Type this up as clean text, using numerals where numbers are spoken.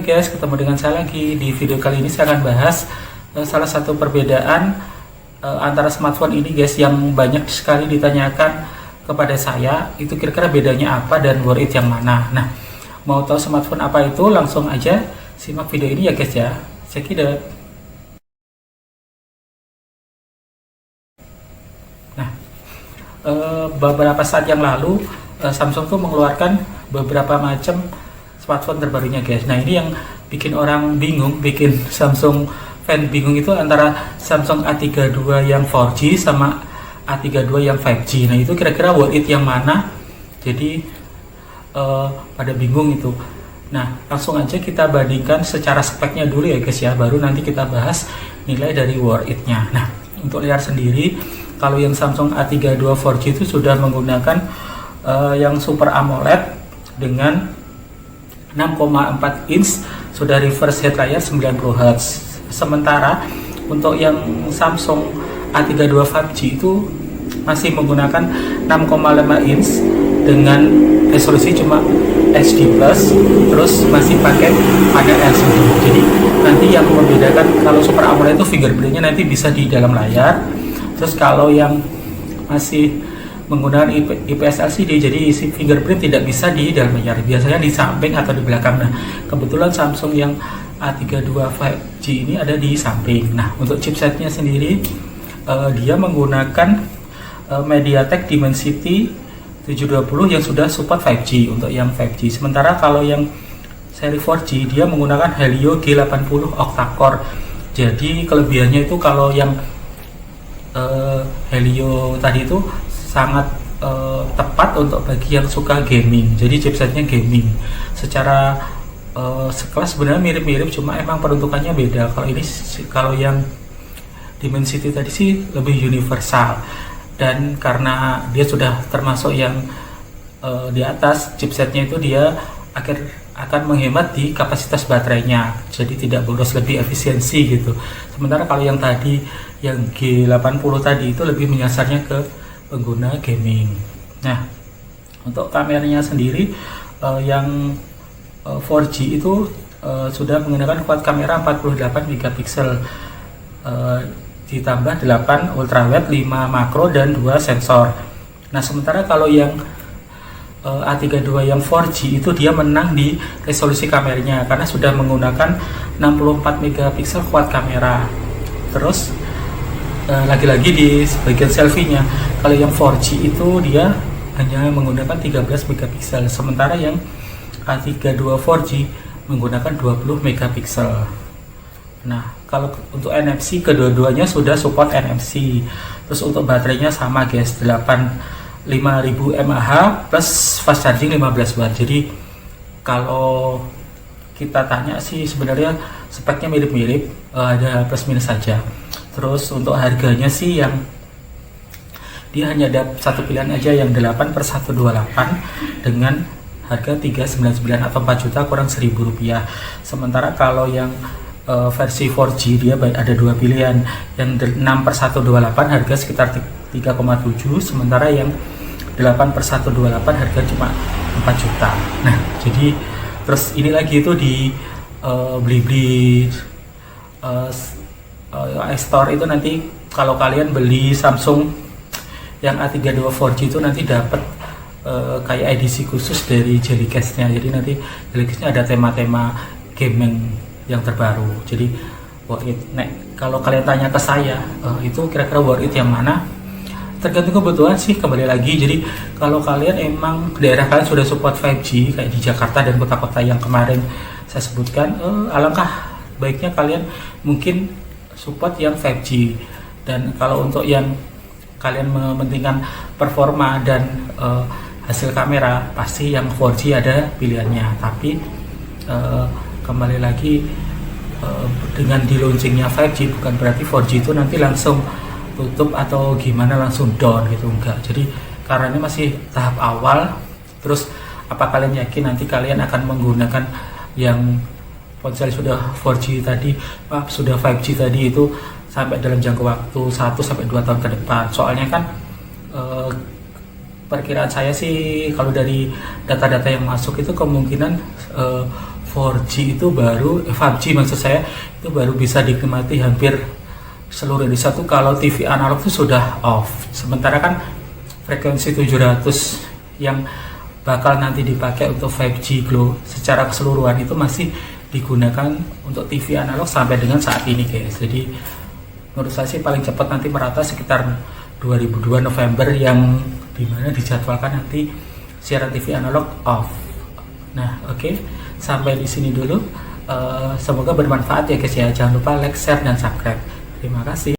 guys, ketemu dengan saya lagi. Di video kali ini saya akan bahas salah satu perbedaan antara smartphone ini guys, yang banyak sekali ditanyakan kepada saya. Itu kira-kira bedanya apa dan worth it yang mana. Nah, mau tahu smartphone apa itu? Langsung aja simak video ini ya guys ya. Check it out. Nah, beberapa saat yang lalu Samsung tuh mengeluarkan beberapa macam smartphone terbarunya guys. Nah, ini yang bikin orang bingung, bikin Samsung fan bingung itu antara Samsung A32 yang 4G sama A32 yang 5G. Nah, itu kira-kira worth it yang mana? Jadi pada bingung itu. Nah, langsung aja kita bandingkan secara speknya dulu ya guys ya, baru nanti kita bahas nilai dari worth it-nya. Nah, untuk layar sendiri, kalau yang Samsung A32 4G itu sudah menggunakan yang Super AMOLED dengan 6,4 inch, sudah reverse head layar 90Hz. Sementara untuk yang Samsung A32 5G itu masih menggunakan 6,5 inch dengan resolusi cuma HD+, terus masih pakai panel LCD. Jadi nanti yang membedakan kalau Super AMOLED itu fingerprintnya nanti bisa di dalam layar. Terus kalau yang masih menggunakan IPS LCD, jadi isi fingerprint tidak bisa di dalam layar, biasanya di samping atau di belakang. Nah, kebetulan Samsung yang A32 5G ini ada di samping. Nah, untuk chipsetnya sendiri dia menggunakan MediaTek Dimensity 720 yang sudah support 5G untuk yang 5G. Sementara kalau yang seri 4G dia menggunakan Helio G80 octa-core. Jadi kelebihannya itu kalau yang Helio tadi itu sangat tepat untuk bagi yang suka gaming. Jadi chipsetnya gaming. Secara sekelas sebenarnya mirip-mirip, cuma emang peruntukannya beda. Kalau ini, kalau yang Dimensity tadi sih lebih universal. Dan karena dia sudah termasuk yang di atas, chipsetnya itu dia akan menghemat di kapasitas baterainya, jadi tidak boros, lebih efisiensi gitu. Sementara kalau yang tadi, yang G80 tadi itu lebih menyasarnya ke pengguna gaming. Nah, untuk kameranya sendiri yang 4G itu sudah menggunakan kuat kamera 48 megapiksel, ditambah 8 ultrawide, 5 makro dan 2 sensor. Nah, sementara kalau yang A32 yang 4G itu dia menang di resolusi kameranya karena sudah menggunakan 64 megapiksel kuat kamera. Terus lagi-lagi di bagian selfie-nya, kalau yang 4G itu dia hanya menggunakan 13 megapiksel, sementara yang A32 4G menggunakan 20 megapiksel. Nah, kalau untuk NFC kedua-duanya sudah support NFC. Terus untuk baterainya sama guys, 5000 mAh plus fast charging 15 watt. Jadi kalau kita tanya sih sebenarnya speknya mirip-mirip, ada plus minus saja. Terus untuk harganya sih yang dia hanya ada satu pilihan aja, yang 8/128 dengan harga 399 atau 4 juta kurang 1000 rupiah. Sementara kalau yang versi 4G dia ada dua pilihan, yang 6/128 harga sekitar 3,7, sementara yang 8/128 harga cuma 4 juta. Nah, jadi terus ini lagi itu di Blibli iStore itu nanti kalau kalian beli Samsung yang A32 4G itu nanti dapat kayak edisi khusus dari Jellycase-nya. Jadi nanti Jellycase-nya ada tema-tema gaming yang terbaru. Jadi worth it. Nah, kalau kalian tanya ke saya, itu kira-kira worth it yang mana? Tergantung kebutuhan sih, kembali lagi. Jadi kalau kalian emang daerah kalian sudah support 5G kayak di Jakarta dan kota-kota yang kemarin saya sebutkan, alangkah baiknya kalian mungkin support yang 5G. Dan kalau untuk yang kalian mementingkan performa dan hasil kamera, pasti yang 4G ada pilihannya. Tapi kembali lagi, dengan di launchingnya 5G bukan berarti 4G itu nanti langsung tutup atau gimana, langsung down gitu, enggak. Jadi karena ini masih tahap awal. Terus apa kalian yakin nanti kalian akan menggunakan yang ponsel sudah 4G tadi, sudah 5G tadi itu sampai dalam jangka waktu 1-2 tahun ke depan? Soalnya kan perkiraan saya sih kalau dari data-data yang masuk itu kemungkinan 4G itu baru 5G maksud saya itu baru bisa dinikmati hampir seluruh Indonesia tuh kalau TV analog itu sudah off. Sementara kan frekuensi 700 yang bakal nanti dipakai untuk 5G Glow secara keseluruhan itu masih digunakan untuk TV analog sampai dengan saat ini guys. Jadi menurut saya sih paling cepat nanti merata sekitar 2002 November yang dimana dijadwalkan nanti siaran TV analog off. Nah oke, sampai di sini dulu. Semoga bermanfaat ya guys ya. Jangan lupa like, share, dan subscribe. Terima kasih.